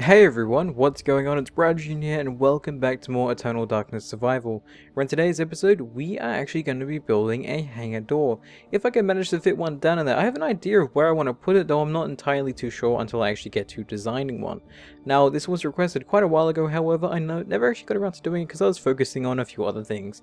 Hey everyone, what's going on? It's BradPhusion here and welcome back to more Eternal Darkness Survival, where in today's episode we are actually going to be building a hangar door. If I can manage to fit one down in there, I have an idea of where I want to put it, though I'm not entirely too sure until I actually get to designing one. Now this was requested quite a while ago, however I never actually got around to doing it because I was focusing on a few other things.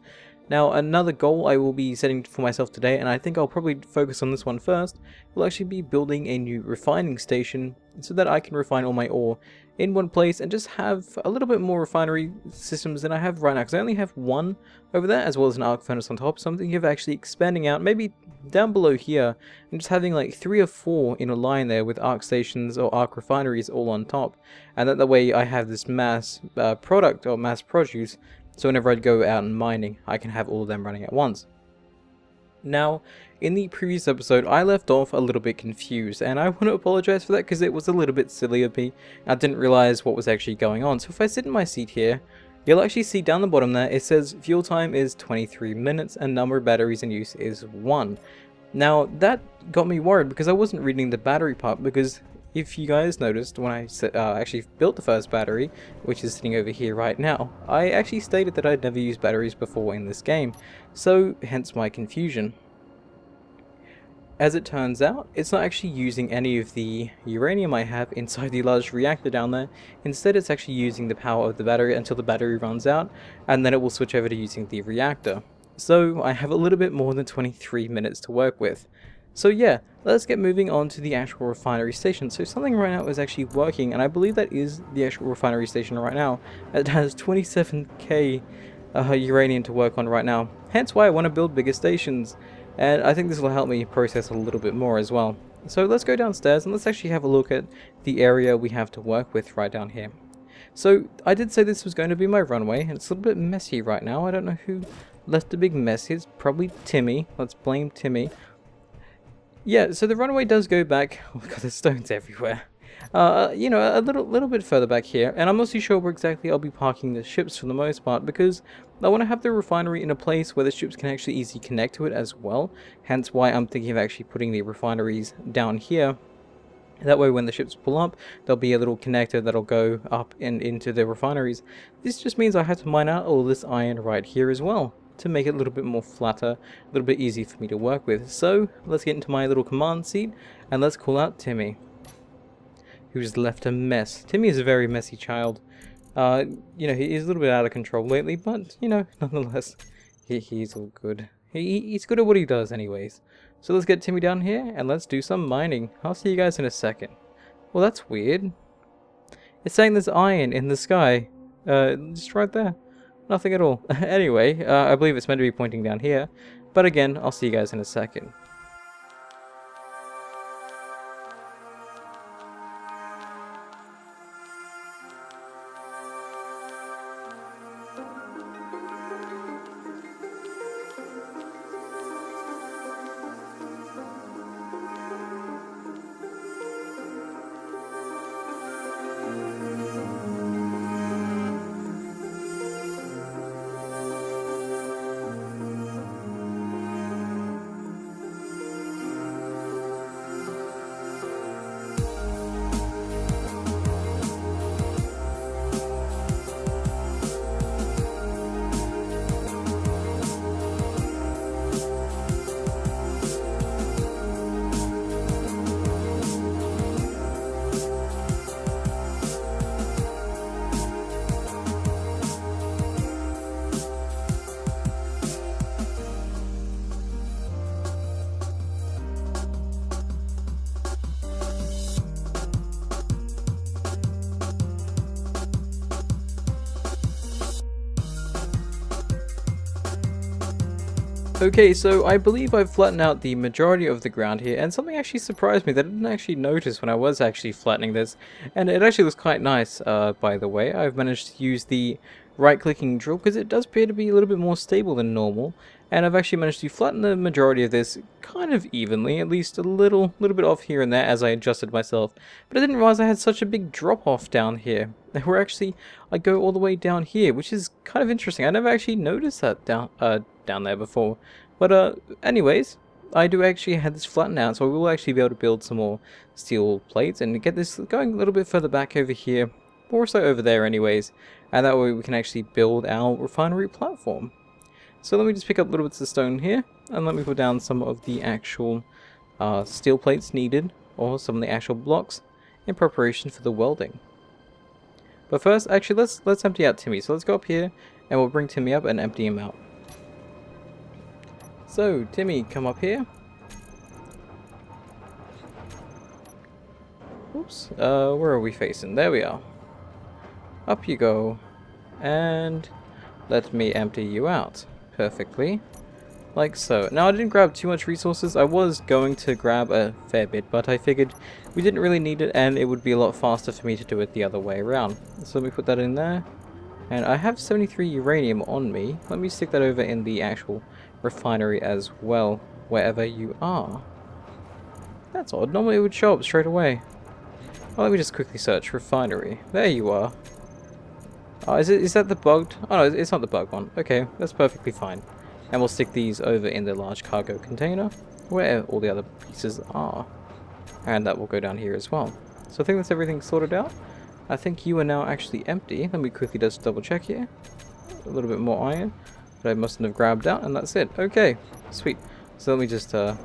Now another goal I will be setting for myself today, and I think I'll probably focus on this one first, will actually be building a new refining station so that I can refine all my ore in one place and just have a little bit more refinery systems than I have right now, because I only have one over there as well as an arc furnace on top. So I'm thinking of actually expanding out maybe down below here and just having like 3 or 4 in a line there with arc stations or arc refineries all on top, and that way I have this mass product or mass produce, so whenever I go out and mining I can have all of them running at once. Now, in the previous episode, I left off a little bit confused, and I want to apologize for that because it was a little bit silly of me. I didn't realize what was actually going on. So if I sit in my seat here, you'll actually see down the bottom there, it says fuel time is 23 minutes and number of batteries in use is 1. Now, that got me worried because I wasn't reading the battery part, because if you guys noticed when I actually built the first battery, which is sitting over here right now, I actually stated that I'd never used batteries before in this game, so hence my confusion. As it turns out, it's not actually using any of the uranium I have inside the large reactor down there. Instead, it's actually using the power of the battery until the battery runs out, and then it will switch over to using the reactor. So I have a little bit more than 23 minutes to work with. So yeah, let's get moving on to the actual refinery station. So something right now is actually working, and I believe that is the actual refinery station right now. It has 27k uranium to work on right now, hence why I want to build bigger stations. And I think this will help me process a little bit more as well. So let's go downstairs and let's actually have a look at the area we have to work with right down here. So I did say this was going to be my runway, and it's a little bit messy right now. I don't know who left a big mess here. It's probably Timmy. Let's blame Timmy. Yeah, so the runway does go back. Oh god, there's stones everywhere. You know, a little bit further back here, and I'm not too sure where exactly I'll be parking the ships for the most part, because I want to have the refinery in a place where the ships can actually easily connect to it as well. Hence why I'm thinking of actually putting the refineries down here. That way when the ships pull up, there'll be a little connector that'll go up and into the refineries. This just means I have to mine out all this iron right here as well, to make it a little bit more flatter, a little bit easier for me to work with. So let's get into my little command seat and let's call out Timmy, who's left a mess. Timmy is a very messy child. You know, he's a little bit out of control lately, but, you know, nonetheless, he's all good. He's good at what he does anyways. So let's get Timmy down here, and let's do some mining. I'll see you guys in a second. Well, that's weird. It's saying there's iron in the sky. Just right there. Nothing at all. Anyway, I believe it's meant to be pointing down here. But again, I'll see you guys in a second. Okay, so I believe I've flattened out the majority of the ground here, and something actually surprised me that I didn't actually notice when I was actually flattening this, and it actually looks quite nice, by the way. I've managed to use the right-clicking drill because it does appear to be a little bit more stable than normal, and I've actually managed to flatten the majority of this kind of evenly, at least a little bit off here and there as I adjusted myself. But I didn't realize I had such a big drop-off down here. Where actually I go all the way down here, which is kind of interesting. I never actually noticed that down there before. But anyways, I do actually have this flattened out, so we will actually be able to build some more steel plates and get this going a little bit further back over here. more so over there anyways, and that way we can actually build our refinery platform. So let me just pick up little bits of stone here, and let me put down some of the actual steel plates needed, or some of the actual blocks, in preparation for the welding. But first, actually, let's empty out Timmy. So let's go up here, and we'll bring Timmy up and empty him out. So, Timmy, come up here. Oops, where are we facing? There we are. Up you go. And let me empty you out. Perfectly. Like so. Now, I didn't grab too much resources. I was going to grab a fair bit, but I figured we didn't really need it, and it would be a lot faster for me to do it the other way around. So let me put that in there. And I have 73 uranium on me. Let me stick that over in the actual refinery as well, wherever you are. That's odd. Normally it would show up straight away. Well, let me just quickly search refinery. There you are. Oh, is that the bugged? Oh no, it's not the bug one. Okay, that's perfectly fine. And we'll stick these over in the large cargo container, where all the other pieces are. And that will go down here as well. So I think that's everything sorted out. I think you are now actually empty. Let me quickly just double check here. A little bit more iron that I mustn't have grabbed out, and that's it. Okay, sweet. So let me just, I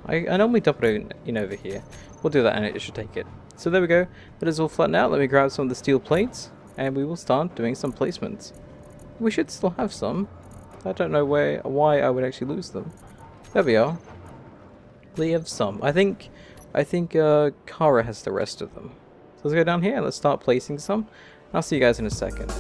normally dump it in over here. We'll do that and it should take it. So there we go. That is all flattened out. Let me grab some of the steel plates, and we will start doing some placements. We should still have some. I don't know why I would actually lose them. There we are. We have some. I think Kara has the rest of them. So let's go down here and let's start placing some. I'll see you guys in a second.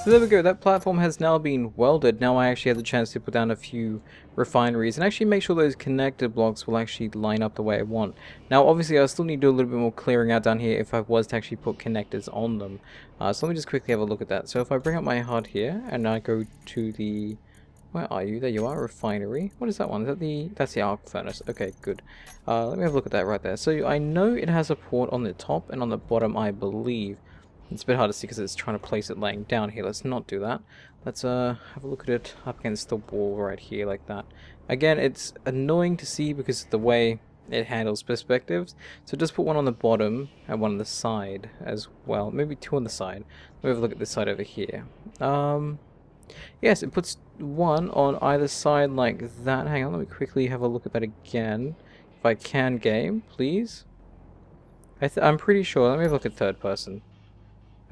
So there we go, that platform has now been welded. Now I actually have the chance to put down a few refineries and actually make sure those connected blocks will actually line up the way I want. Now obviously I still need to do a little bit more clearing out down here if I was to actually put connectors on them. So let me just quickly have a look at that. So if I bring up my HUD here and I go to the... Where are you? There you are, refinery. What is that one? Is that the... That's the arc furnace. Okay, good. Let me have a look at that right there. So I know it has a port on the top and on the bottom, I believe. It's a bit hard to see because it's trying to place it laying down here. Let's not do that. Let's have a look at it up against the wall right here like that. Again, it's annoying to see because of the way it handles perspectives. So just put one on the bottom and one on the side as well. Maybe two on the side. Let me have a look at this side over here. Yes, it puts one on either side like that. Hang on, let me quickly have a look at that again. If I can, game, please. I'm pretty sure. Let me have a look at third person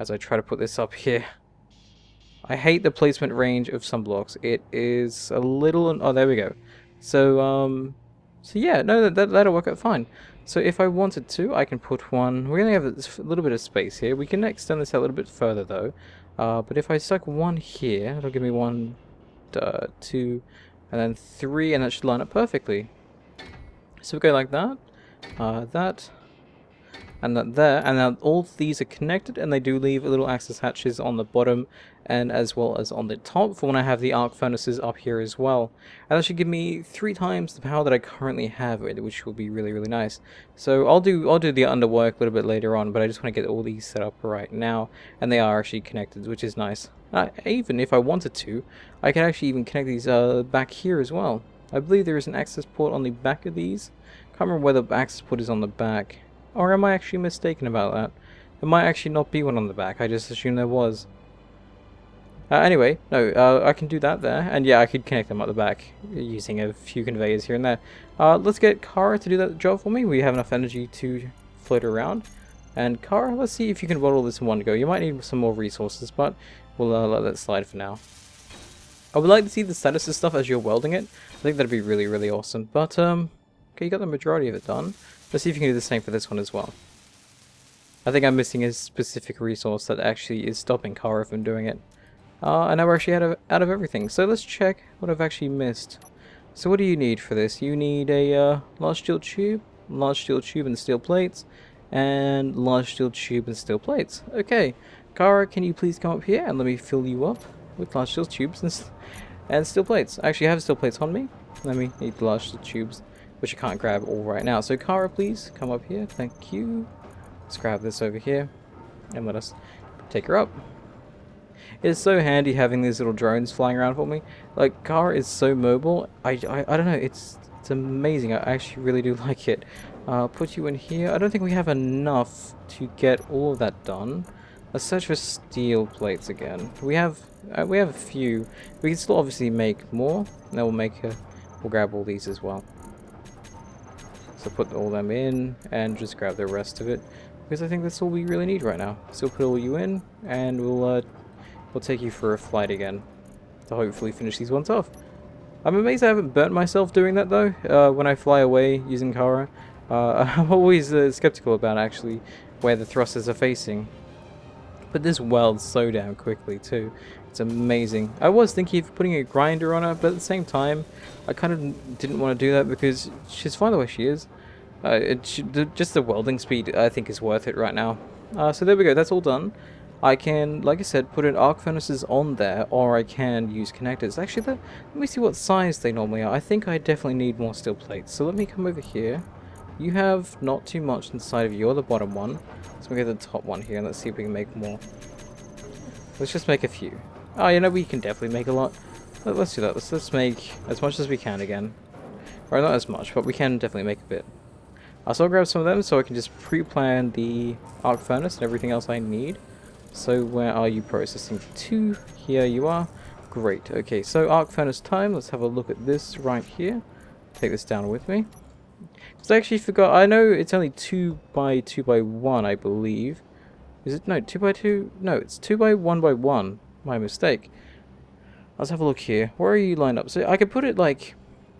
as I try to put this up here. I hate the placement range of some blocks. It is a little... Oh, there we go. So yeah, no, that'll work out fine. So if I wanted to, I can put one... We only have a little bit of space here. We can extend this out a little bit further, though. But if I stuck one here, it'll give me 1, 2, and then 3, and that should line up perfectly. So we go like that, that, and that there, and now all these are connected, and they do leave little access hatches on the bottom and as well as on the top for when I have the arc furnaces up here as well. And that should give me 3 times the power that I currently have, which will be really, really nice. So I'll do the underwork a little bit later on, but I just want to get all these set up right now, and they are actually connected, which is nice. Even if I wanted to, I can actually even connect these back here as well. I believe there is an access port on the back of these. Can't remember whether the access port is on the back. Or am I actually mistaken about that? There might actually not be one on the back. I just assumed there was. Anyway, no, I can do that there. And yeah, I could connect them at the back using a few conveyors here and there. Let's get Kara to do that job for me. We have enough energy to float around. And Kara, let's see if you can bottle this in one go. You might need some more resources, but we'll let that slide for now. I would like to see the status of stuff as you're welding it. I think that'd be really, really awesome. But, okay, you got the majority of it done. Let's see if you can do the same for this one as well. I think I'm missing a specific resource that actually is stopping Kara from doing it. And now we're actually out of everything. So let's check what I've actually missed. So what do you need for this? You need a large steel tube and steel plates, and large steel tube and steel plates. Okay, Kara, can you please come up here and let me fill you up with large steel tubes and steel plates. Actually, I have steel plates on me. Let me need the large steel tubes, which I can't grab all right now. So Kara, please come up here. Thank you. Let's grab this over here and let us take her up. It's so handy having these little drones flying around for me. Like, Kara is so mobile. I don't know, it's amazing. I actually really do like it. Put you in here. I don't think we have enough to get all of that done. Let's search for steel plates again. We have a few. We can still obviously make more. Then we'll grab all these as well. So put all them in and just grab the rest of it, because I think that's all we really need right now. So put all you in, and we'll take you for a flight again to hopefully finish these ones off. I'm amazed I haven't burnt myself doing that though. When I fly away using Kara, I'm always skeptical about actually where the thrusters are facing. But this welds so damn quickly too. It's amazing. I was thinking of putting a grinder on her, but at the same time, I kind of didn't want to do that because she's fine the way she is. Just the welding speed, I think, is worth it right now. So there we go. That's all done. I can, like I said, put in arc furnaces on there, or I can use connectors. Actually, let me see what size they normally are. I think I definitely need more steel plates. So let me come over here. You have not too much inside of you. You're the bottom one. So we get the top one here, and let's see if we can make more. Let's just make a few. Oh, you know, we can definitely make a lot. Let's do that. Let's make as much as we can again. Or not as much, but we can definitely make a bit. So I'll grab some of them so I can just pre-plan the arc furnace and everything else I need. So where are you processing to? Here you are. Great. Okay, so arc furnace time. Let's have a look at this right here. Take this down with me. Because I actually forgot. I know it's only 2 by 2 by 1, I believe. Is it? No, 2 by 2? No, it's 2 by 1 by 1. My mistake. Let's have a look here. Where are you lined up? So I could put it like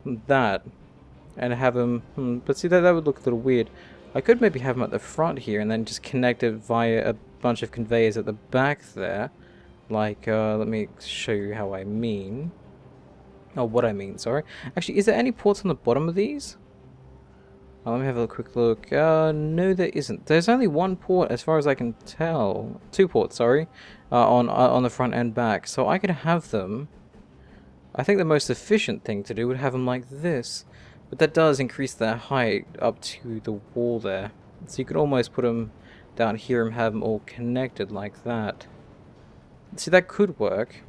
that and have them... but see, that would look a little weird. I could maybe have them at the front here and then just connect it via a bunch of conveyors at the back there. Like, let me show you how I mean. Oh, what I mean, sorry. Actually, is there any ports on the bottom of these? Let me have a quick look. No, there isn't. There's only one port as far as I can tell. 2 ports, sorry. On the front and back. So I could have them... I think the most efficient thing to do would have them like this. But that does increase their height up to the wall there. So you could almost put them down here and have them all connected like that. See, that could work.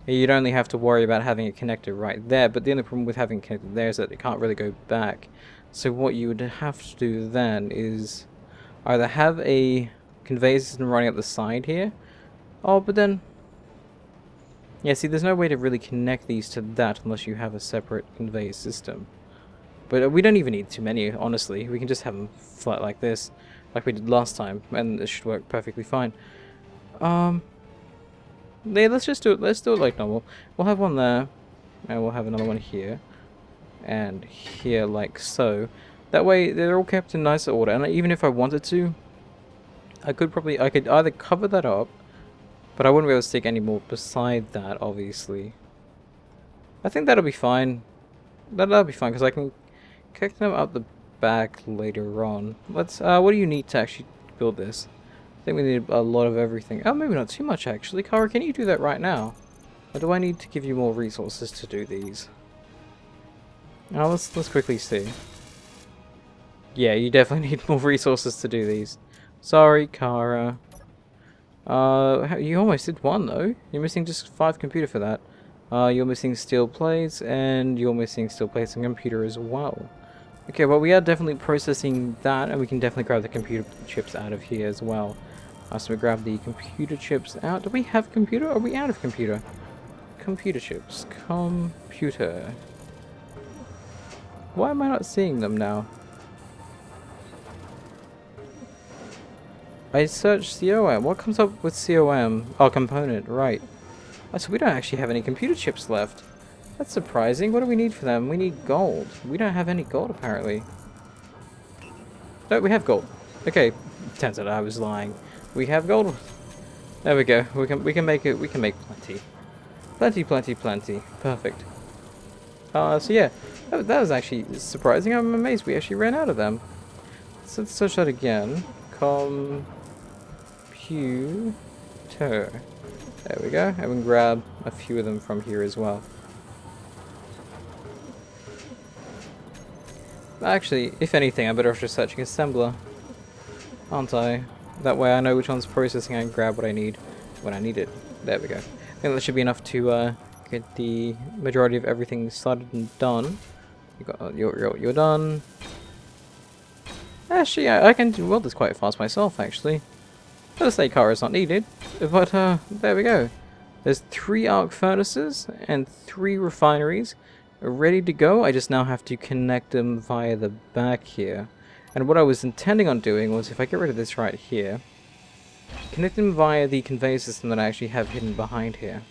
You'd only have to worry about having it connected right there, but the only problem with having it connected there is that it can't really go back. So what you would have to do then is either have a conveyor system running up the side here. Oh, but then... yeah, see, there's no way to really connect these to that unless you have a separate conveyor system. But we don't even need too many, honestly. We can just have them flat like this, like we did last time, and it should work perfectly fine. Yeah, let's just do it. Let's do it like normal. We'll have one there, and we'll have another one here, and here like so. That way, they're all kept in nicer order. And even if I wanted to, I could either cover that up, but I wouldn't be able to stick any more beside that, obviously. I think that'll be fine. That'll be fine because I can kick them out the back later on. Let's. What do you need to actually build this? I think we need a lot of everything. Oh, maybe not too much actually. Kara, can you do that right now? Or do I need to give you more resources to do these? Now let's quickly see. Yeah, you definitely need more resources to do these. Sorry, Kara. You almost did one though. You're missing just 5 computer for that. You're missing steel plates, and you're missing steel plates and computer as well. Okay, well we are definitely processing that, and we can definitely grab the computer chips out of here as well. So we grab the computer chips out. Do we have computer? Are we out of computer? Computer chips. Computer. Why am I not seeing them now? I searched COM. What comes up with COM? Oh, component. Right. Oh, so we don't actually have any computer chips left. That's surprising. What do we need for them? We need gold. We don't have any gold, apparently. No, we have gold. Okay. Turns out I was lying. We have gold. There we go. We can make it. We can make plenty. Plenty. Perfect. So yeah, that was actually surprising. I'm amazed we actually ran out of them. So let's search that again. Computer. There we go. And we can grab a few of them from here as well. Actually, if anything, I better off just searching assembler, aren't I? That way I know which one's processing and grab what I need when I need it. There we go. I think that should be enough to get the majority of everything started and done. You're done. Actually, I can weld this quite fast myself, actually. The state car is not needed, but there we go. There's 3 arc furnaces and 3 refineries ready to go. I just now have to connect them via the back here. And what I was intending on doing was, if I get rid of this right here, connect them via the conveyor system that I actually have hidden behind here.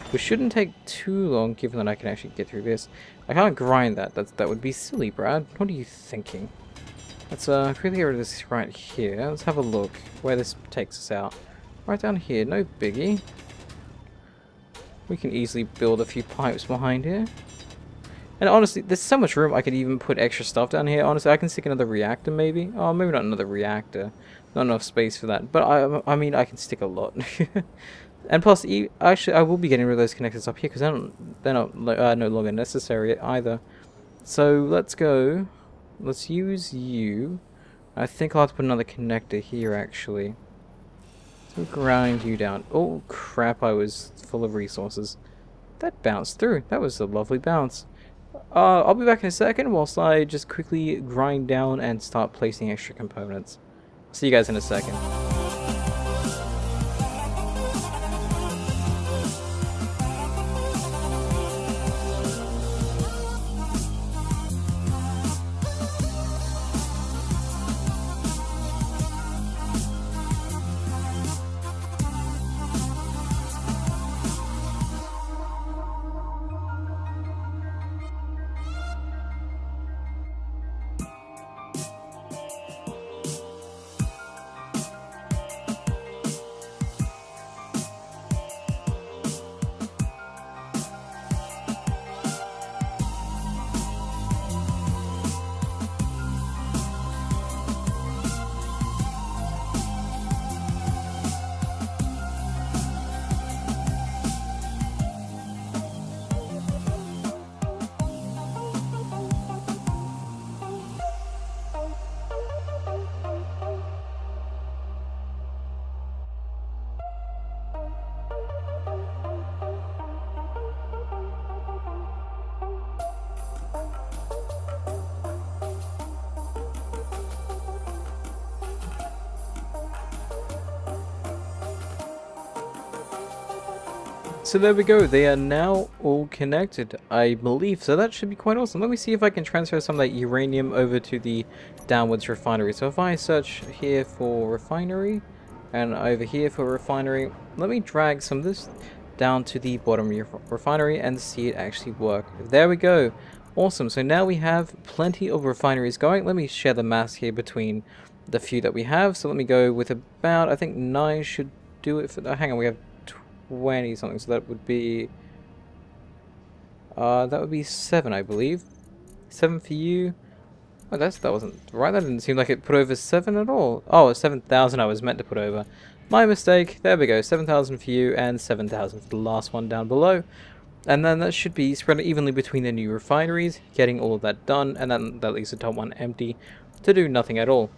Which shouldn't take too long, given that I can actually get through this. I can't grind that. That would be silly, Brad. What are you thinking? Let's quickly get rid of this right here. Let's have a look where this takes us out. Right down here, no biggie. We can easily build a few pipes behind here. And honestly, there's so much room I could even put extra stuff down here. Honestly, I can stick another reactor maybe. Oh, maybe not another reactor. Not enough space for that. But I mean, I can stick a lot. And plus, actually, I will be getting rid of those connectors up here because they're not no longer necessary either. So let's go. Let's use you. I think I'll have to put another connector here actually. So grind you down. Oh crap, I was full of resources. That bounced through. That was a lovely bounce. I'll be back in a second whilst I just quickly grind down and start placing extra components. See you guys in a second. So there we go, they are now all connected, I believe, so that should be quite awesome. Let me see if I can transfer some of that uranium over to the downwards refinery. So if I search here for refinery, and over here for refinery, let me drag some of this down to the bottom refinery and see it actually work. There we go, awesome. So now we have plenty of refineries going. Let me share the mass here between the few that we have. So let me go with about, I think 9 should do it for, hang on, we have 20 something, so that would be 7, I believe. 7 for you. Oh, that wasn't right. That didn't seem like it put over 7 at all. Oh, 7,000 I was meant to put over. My mistake. There we go. 7,000 for you and 7,000 for the last one down below. And then that should be spread evenly between the new refineries, getting all of that done, and then that leaves the top one empty to do nothing at all.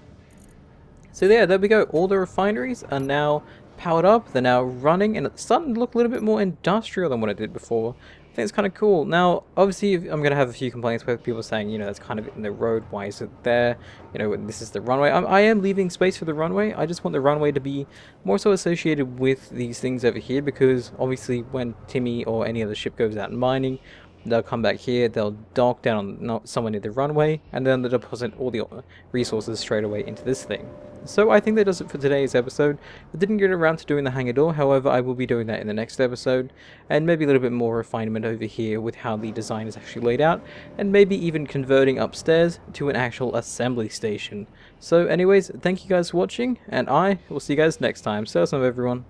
So yeah, there we go. All the refineries are now powered up, they're now running, and it's starting to look a little bit more industrial than what it did before. I think it's kind of cool. Now, obviously, I'm going to have a few complaints with people saying, you know, that's kind of in the road, why is it there? You know, this is the runway. I am leaving space for the runway. I just want the runway to be more so associated with these things over here, because obviously when Timmy or any other ship goes out mining, they'll come back here, they'll dock down on somewhere near the runway, and then they'll deposit all the resources straight away into this thing. So I think that does it for today's episode. I didn't get around to doing the hangar door, however I will be doing that in the next episode, and maybe a little bit more refinement over here with how the design is actually laid out, and maybe even converting upstairs to an actual assembly station. So anyways, thank you guys for watching, and I will see you guys next time. So awesome everyone.